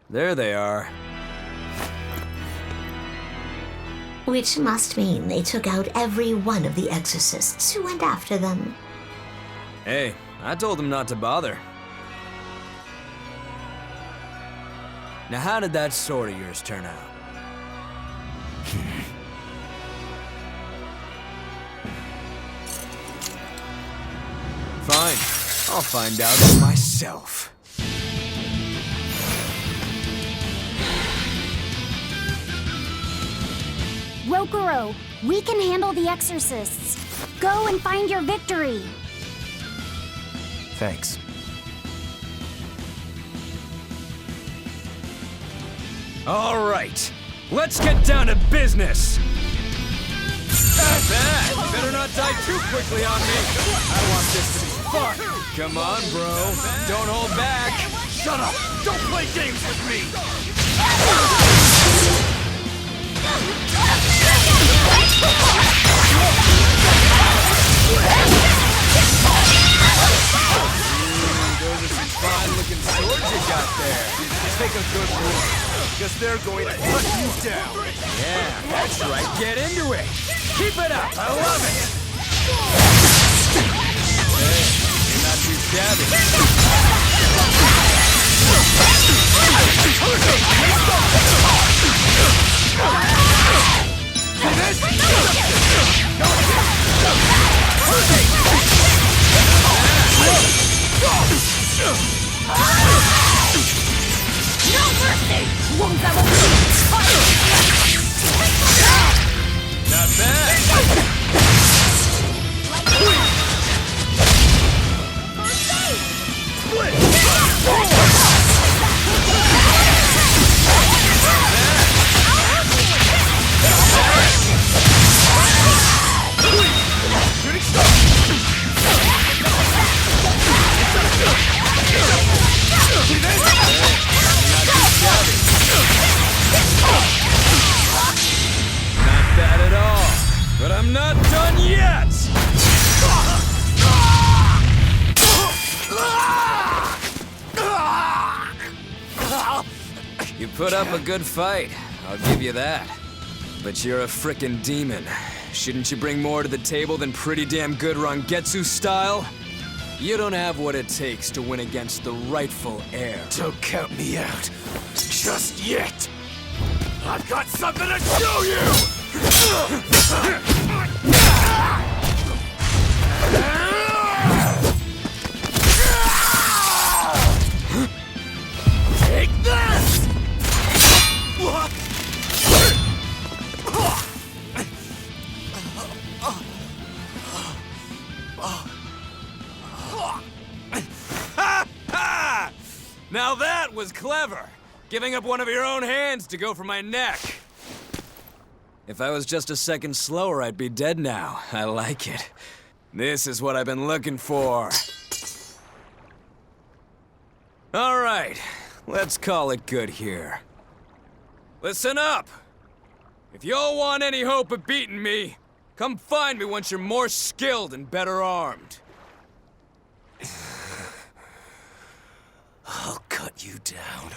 There they are. Which must mean they took out every one of the exorcists who went after them. Hey, I told them not to bother. Now how did that sword of yours turn out? Fine, I'll find out for myself. Rokuro, we can handle the exorcists. Go and find your victory. Thanks. All right, let's get down to business. Not bad. You better not die too quickly on me. I want this to be fun. Come on, bro. Don't hold back. Shut up. Don't play games with me. Those are some fine-looking swords you got there. Take a good look, because they're going to cut you down. Yeah, that's right. Get into it. Keep it up. I love it. Hey, you're not too shabby. No mercy! Not bad. Not bad at all, but I'm not done yet! You put up a good fight, I'll give you that. But you're a frickin' demon. Shouldn't you bring more to the table than pretty damn good Rangetsu style? You don't have what it takes to win against the rightful heir. Don't count me out. Just yet. I've got something to show you! Take this! Now that was clever! Giving up one of your own hands to go for my neck. If I was just a second slower, I'd be dead now. I like it. This is what I've been looking for. All right, let's call it good here. Listen up! If y'all want any hope of beating me, come find me once you're more skilled and better armed. I'll cut you down.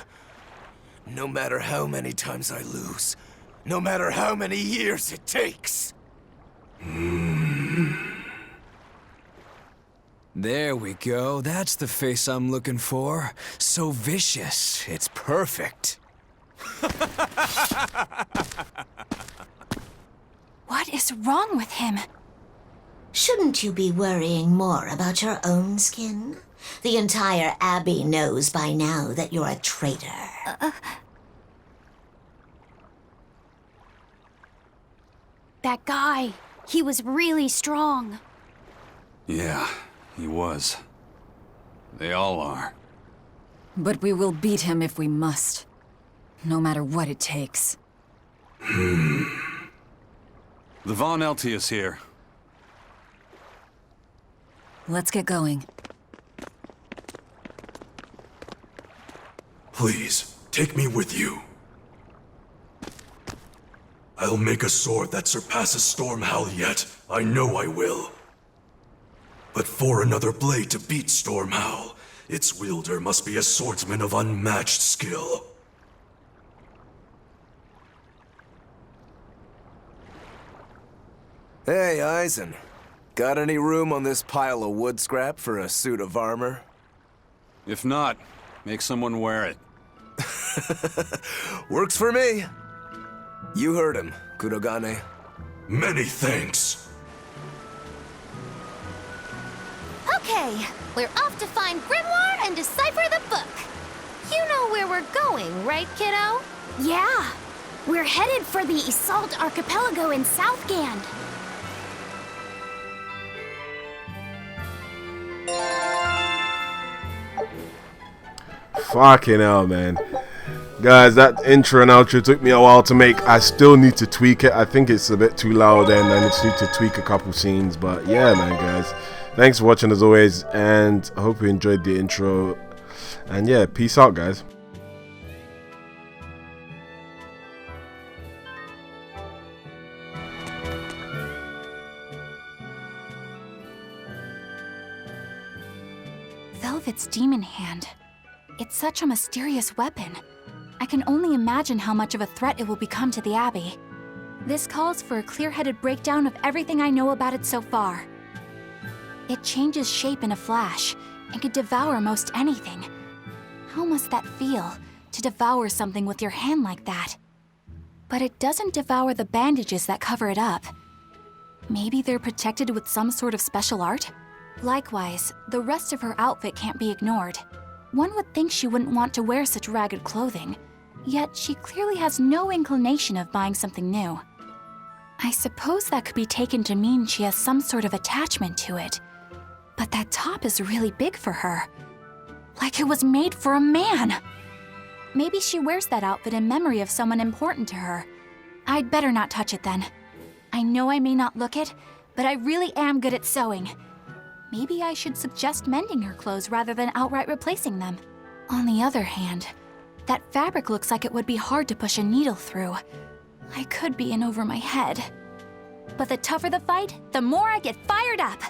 No matter how many times I lose. No matter how many years it takes. There we go. That's the face I'm looking for. So vicious. It's perfect. What is wrong with him? Shouldn't you be worrying more about your own skin? The entire Abbey knows by now that you're a traitor. that guy. He was really strong. Yeah, he was. They all are. But we will beat him if we must. No matter what it takes. The Von Elty is here. Let's get going. Please, take me with you. I'll make a sword that surpasses Stormhowl yet. I know I will. But for another blade to beat Stormhowl, its wielder must be a swordsman of unmatched skill. Hey, Eisen. Got any room on this pile of wood scrap for a suit of armor? If not, make someone wear it. Works for me. You heard him, Kurogane. Many thanks. Okay, we're off to find Grimoire and decipher the book. You know where we're going, right, kiddo? Yeah, we're headed for the Assault Archipelago in Southgand. Fucking hell, man. Guys, that intro and outro took me a while to make. I still need to tweak it. I think it's a bit too loud and I just need to tweak a couple scenes. But yeah, man, guys. Thanks for watching as always. And I hope you enjoyed the intro. And yeah, peace out, guys. Velvet's demon hand. It's such a mysterious weapon. I can only imagine how much of a threat it will become to the Abbey. This calls for a clear-headed breakdown of everything I know about it so far. It changes shape in a flash and could devour most anything. How must that feel, to devour something with your hand like that? But it doesn't devour the bandages that cover it up. Maybe they're protected with some sort of special art? Likewise, the rest of her outfit can't be ignored. One would think she wouldn't want to wear such ragged clothing, yet she clearly has no inclination of buying something new. I suppose that could be taken to mean she has some sort of attachment to it. But that top is really big for her. Like it was made for a man. Maybe she wears that outfit in memory of someone important to her. I'd better not touch it then. I know I may not look it, but I really am good at sewing. Maybe I should suggest mending her clothes rather than outright replacing them. On the other hand, that fabric looks like it would be hard to push a needle through. I could be in over my head. But the tougher the fight, the more I get fired up.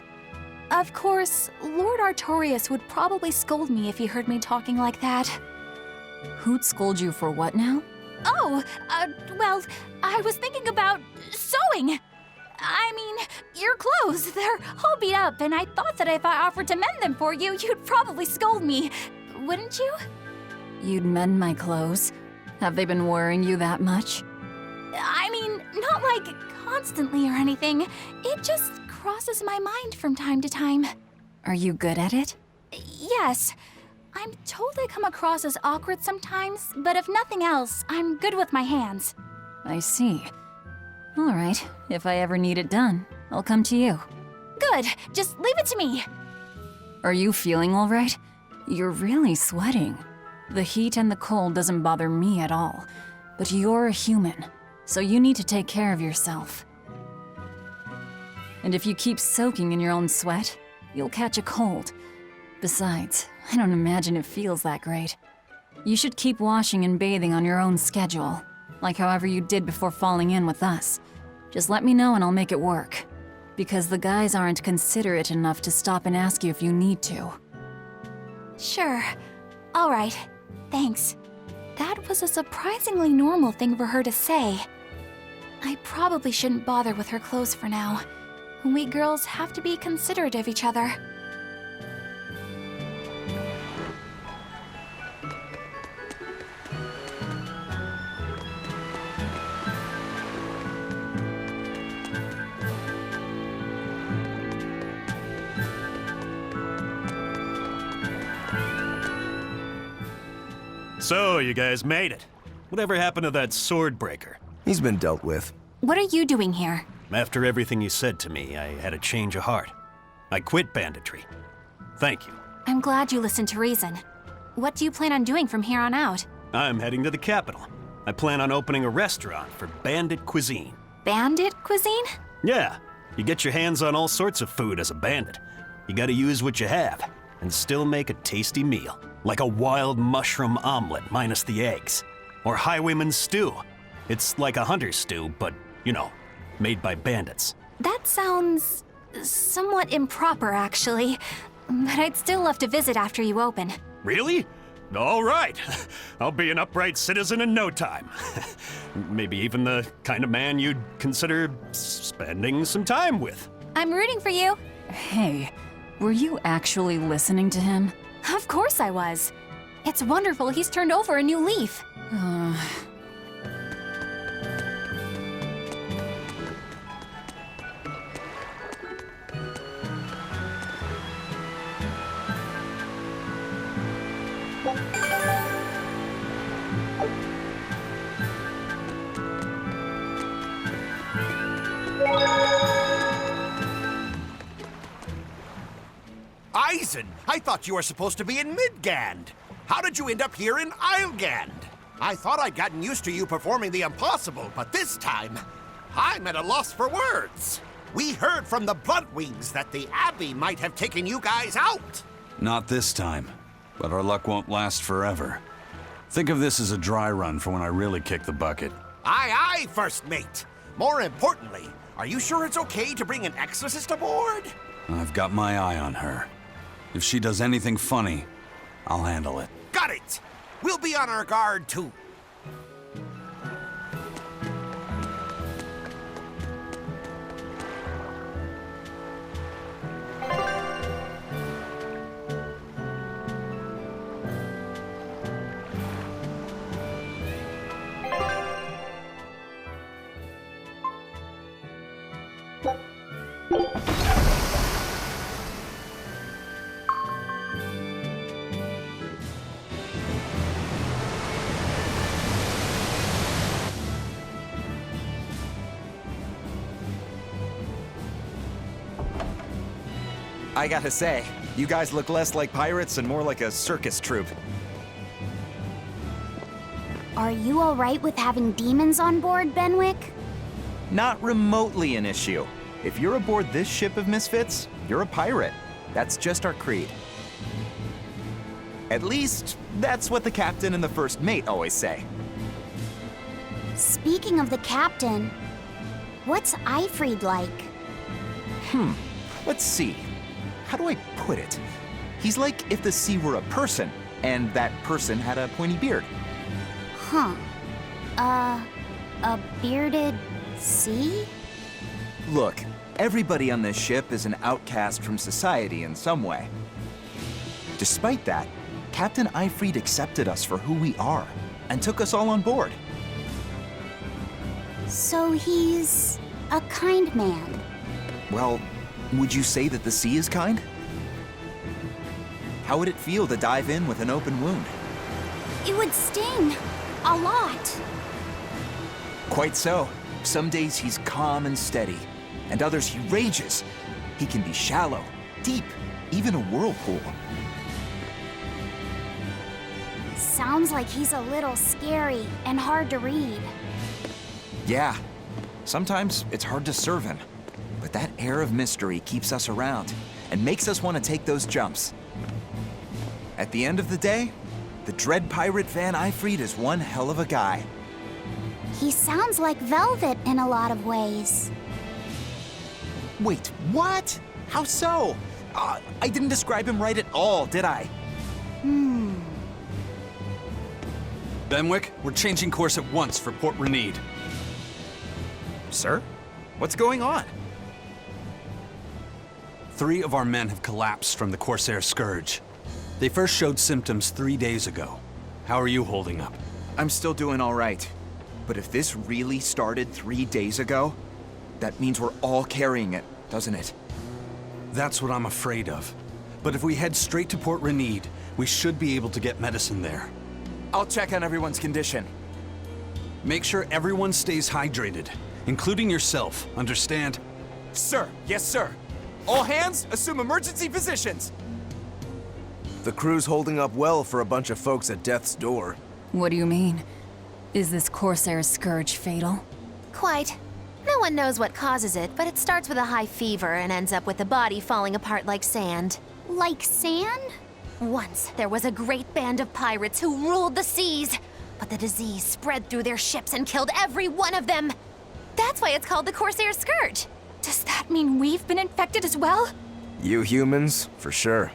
Of course, Lord Artorias would probably scold me if he heard me talking like that. Who'd scold you for what now? Oh, well, I was thinking about sewing. I mean, your clothes, they're all beat up, and I thought that if I offered to mend them for you, you'd probably scold me. Wouldn't you? You'd mend my clothes? Have they been worrying you that much? I mean, not like constantly or anything. It just crosses my mind from time to time. Are you good at it? Yes. I'm told I come across as awkward sometimes, but if nothing else, I'm good with my hands. I see. All right, if I ever need it done, I'll come to you. Good, just leave it to me. Are you feeling all right? You're really sweating. The heat and the cold doesn't bother me at all, but you're a human, so you need to take care of yourself. And if you keep soaking in your own sweat, you'll catch a cold. Besides, I don't imagine it feels that great. You should keep washing and bathing on your own schedule, like however you did before falling in with us. Just let me know and I'll make it work. Because the guys aren't considerate enough to stop and ask you if you need to. Sure. All right. Thanks. That was a surprisingly normal thing for her to say. I probably shouldn't bother with her clothes for now. We girls have to be considerate of each other. So, you guys made it. Whatever happened to that sword breaker? He's been dealt with. What are you doing here? After everything you said to me, I had a change of heart. I quit banditry. Thank you. I'm glad you listened to reason. What do you plan on doing from here on out? I'm heading to the capital. I plan on opening a restaurant for bandit cuisine. Bandit cuisine? Yeah, you get your hands on all sorts of food as a bandit. You gotta use what you have, and still make a tasty meal. Like a wild mushroom omelet minus the eggs. Or highwayman stew. It's like a hunter's stew, but, you know, made by bandits. That sounds somewhat improper, actually. But I'd still love to visit after you open. Really? All right. I'll be an upright citizen in no time. Maybe even the kind of man you'd consider spending some time with. I'm rooting for you. Hey, were you actually listening to him? Of course I was. It's wonderful he's turned over a new leaf. Eisen, I thought you were supposed to be in Midgand. How did you end up here in Islegand? I thought I'd gotten used to you performing the impossible, but this time, I'm at a loss for words. We heard from the Bloodwings that the Abbey might have taken you guys out. Not this time, but our luck won't last forever. Think of this as a dry run for when I really kick the bucket. Aye, aye, First Mate. More importantly, are you sure it's okay to bring an exorcist aboard? I've got my eye on her. If she does anything funny, I'll handle it. Got it! We'll be on our guard, too. I gotta say, you guys look less like pirates and more like a circus troupe. Are you alright with having demons on board, Benwick? Not remotely an issue. If you're aboard this ship of misfits, you're a pirate. That's just our creed. At least, that's what the captain and the first mate always say. Speaking of the captain, what's Eifried like? Let's see. How do I put it? He's like if the sea were a person, and that person had a pointy beard. Huh. A bearded sea? Look, everybody on this ship is an outcast from society in some way. Despite that, Captain Eifried accepted us for who we are, and took us all on board. So he's a kind man. Well, would you say that the sea is kind? How would it feel to dive in with an open wound? It would sting. A lot. Quite so. Some days he's calm and steady, and others he rages. He can be shallow, deep, even a whirlpool. Sounds like he's a little scary and hard to read. Yeah, sometimes it's hard to serve him, but that air of mystery keeps us around and makes us want to take those jumps. At the end of the day, the dread pirate Van Eifried is one hell of a guy. He sounds like Velvet in a lot of ways. Wait, what? How so? I didn't describe him right at all, did I? Benwick, we're changing course at once for Port Renede. Sir? What's going on? 3 of our men have collapsed from the Corsair Scourge. They first showed symptoms 3 days ago. How are you holding up? I'm still doing all right. But if this really started 3 days ago, that means we're all carrying it, doesn't it? That's what I'm afraid of. But if we head straight to Port Renede, we should be able to get medicine there. I'll check on everyone's condition. Make sure everyone stays hydrated. including yourself, understand? Sir, yes, sir. All hands, assume emergency positions. The crew's holding up well for a bunch of folks at death's door. What do you mean? Is this Corsair's scourge fatal? Quite. No one knows what causes it, but it starts with a high fever and ends up with the body falling apart like sand. Like sand? Once, there was a great band of pirates who ruled the seas, but the disease spread through their ships and killed every one of them. That's why it's called the Corsair Scourge. Does that mean we've been infected as well? You humans, for sure.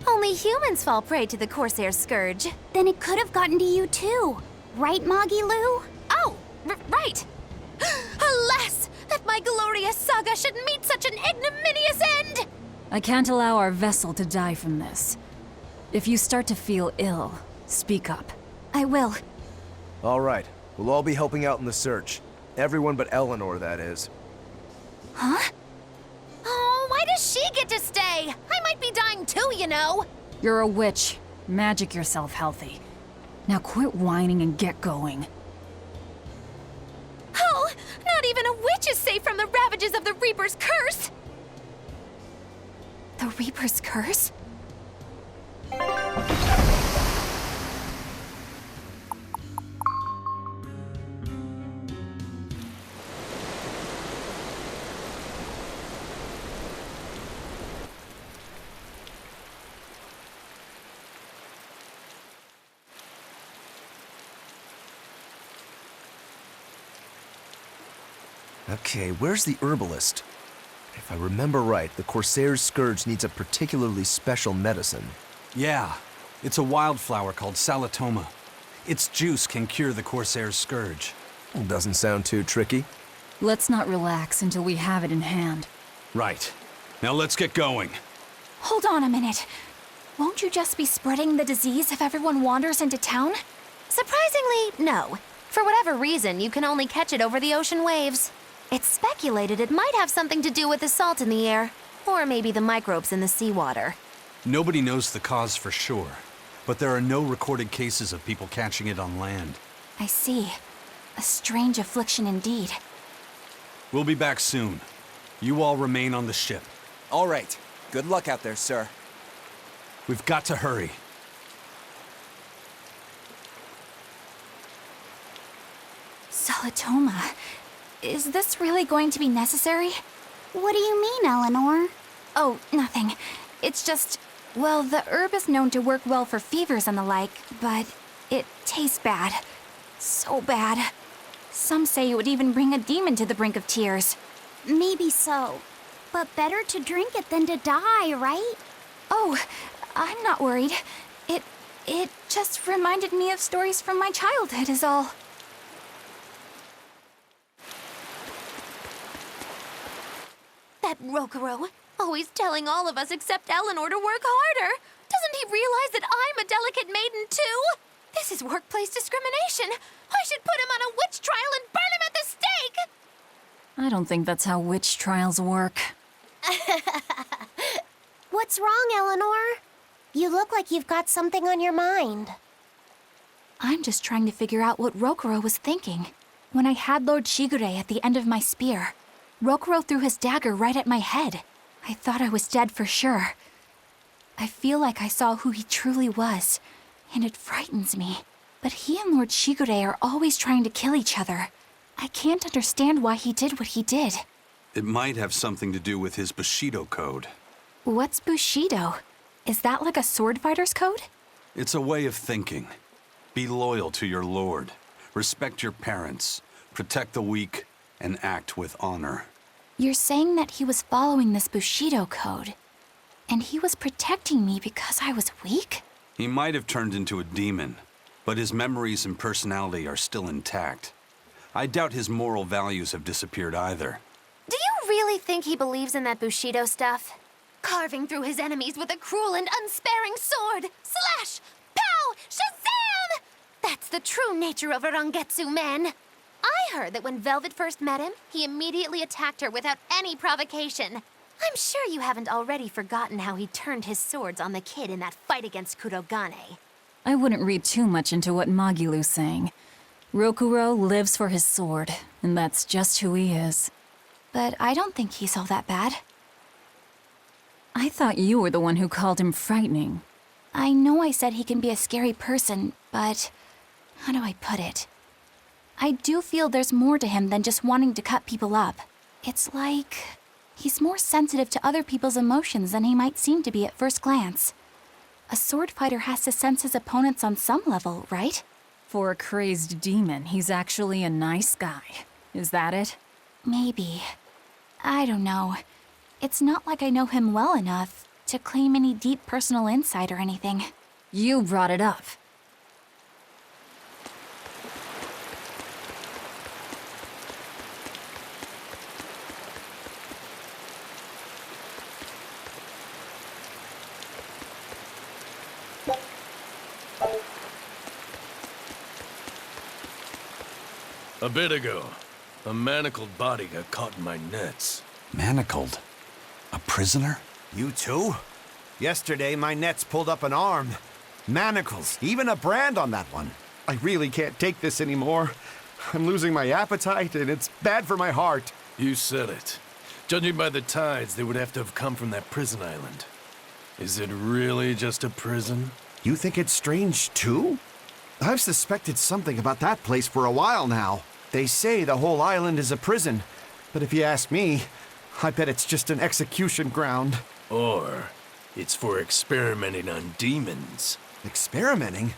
Only humans fall prey to the Corsair Scourge. Then it could have gotten to you too. Right, Moggy Lou? Oh, right! Alas, that my glorious saga should meet such an ignominious end! I can't allow our vessel to die from this. If you start to feel ill, speak up. I will. All right, we'll all be helping out in the search. Everyone but Eleanor, that is. Huh? Oh, why does she get to stay? I might be dying too, you know. You're a witch. Magic yourself healthy. Now quit whining and get going. Oh, not even a witch is safe from the ravages of the Reaper's curse! The Reaper's curse? Okay, where's the herbalist? If I remember right, the Corsair's Scourge needs a particularly special medicine. Yeah, it's a wildflower called Salatoma. Its juice can cure the Corsair's scourge. Doesn't sound too tricky. Let's not relax until we have it in hand. Right. Now let's get going. Hold on a minute. Won't you just be spreading the disease if everyone wanders into town? Surprisingly, no. For whatever reason, you can only catch it over the ocean waves. It's speculated it might have something to do with the salt in the air, or maybe the microbes in the seawater. Nobody knows the cause for sure, but there are no recorded cases of people catching it on land. I see. A strange affliction indeed. We'll be back soon. You all remain on the ship. All right. Good luck out there, sir. We've got to hurry. Salatoma. Is this really going to be necessary? What do you mean, Eleanor? Oh, nothing. It's just, well, the herb is known to work well for fevers and the like, but it tastes bad. So bad. Some say it would even bring a demon to the brink of tears. Maybe so. But better to drink it than to die, right? Oh, I'm not worried. It just reminded me of stories from my childhood is all. That Rokuro, always telling all of us except Eleanor to work harder. Doesn't he realize that I'm a delicate maiden too? This is workplace discrimination. I should put him on a witch trial and burn him at the stake! I don't think that's how witch trials work. What's wrong, Eleanor? You look like you've got something on your mind. I'm just trying to figure out what Rokuro was thinking. When I had Lord Shigure at the end of my spear, Rokuro threw his dagger right at my head. I thought I was dead for sure. I feel like I saw who he truly was, and it frightens me. But he and Lord Shigure are always trying to kill each other. I can't understand why he did what he did. It might have something to do with his Bushido code. What's Bushido? Is that like a sword fighter's code? It's a way of thinking. Be loyal to your lord. Respect your parents. Protect the weak. And act with honor. You're saying that he was following this Bushido code, and he was protecting me because I was weak? He might have turned into a demon, but his memories and personality are still intact. I doubt his moral values have disappeared either. Do you really think he believes in that Bushido stuff? Carving through his enemies with a cruel and unsparing sword! Slash! Pow! Shazam! That's the true nature of a Rangetsu man! I heard that when Velvet first met him, he immediately attacked her without any provocation. I'm sure you haven't already forgotten how he turned his swords on the kid in that fight against Kurogane. I wouldn't read too much into what Magilu's saying. Rokuro lives for his sword, and that's just who he is. But I don't think he's all that bad. I thought you were the one who called him frightening. I know I said he can be a scary person, but how do I put it? I do feel there's more to him than just wanting to cut people up. It's like he's more sensitive to other people's emotions than he might seem to be at first glance. A sword fighter has to sense his opponents on some level, right? For a crazed demon, he's actually a nice guy. Is that it? Maybe. I don't know. It's not like I know him well enough to claim any deep personal insight or anything. You brought it up. A bit ago, a manacled body got caught in my nets. Manacled? A prisoner? You too? Yesterday, my nets pulled up an arm. Manacles, even a brand on that one. I really can't take this anymore. I'm losing my appetite, and it's bad for my heart. You said it. Judging by the tides, they would have to have come from that prison island. Is it really just a prison? You think it's strange, too? I've suspected something about that place for a while now. They say the whole island is a prison, but if you ask me, I bet it's just an execution ground. Or it's for experimenting on demons. Experimenting?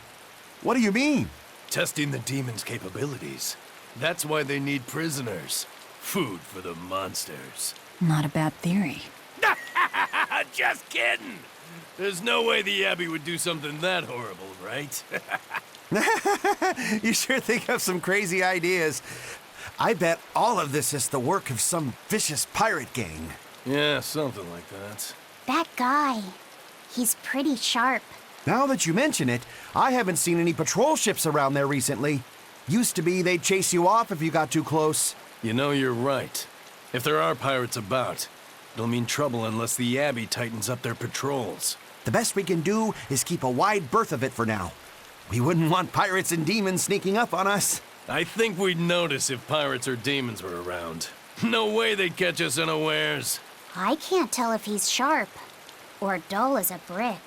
What do you mean? Testing the demons' capabilities. That's why they need prisoners. Food for the monsters. Not a bad theory. Just kidding! There's no way the Abbey would do something that horrible, right? You sure think of some crazy ideas. I bet all of this is the work of some vicious pirate gang. Yeah, something like that. That guy. He's pretty sharp. Now that you mention it, I haven't seen any patrol ships around there recently. Used to be they'd chase you off if you got too close. You know, you're right. If there are pirates about, it'll mean trouble unless the Abbey tightens up their patrols. The best we can do is keep a wide berth of it for now. We wouldn't want pirates and demons sneaking up on us. I think we'd notice if pirates or demons were around. No way they'd catch us unawares. I can't tell if he's sharp or dull as a brick.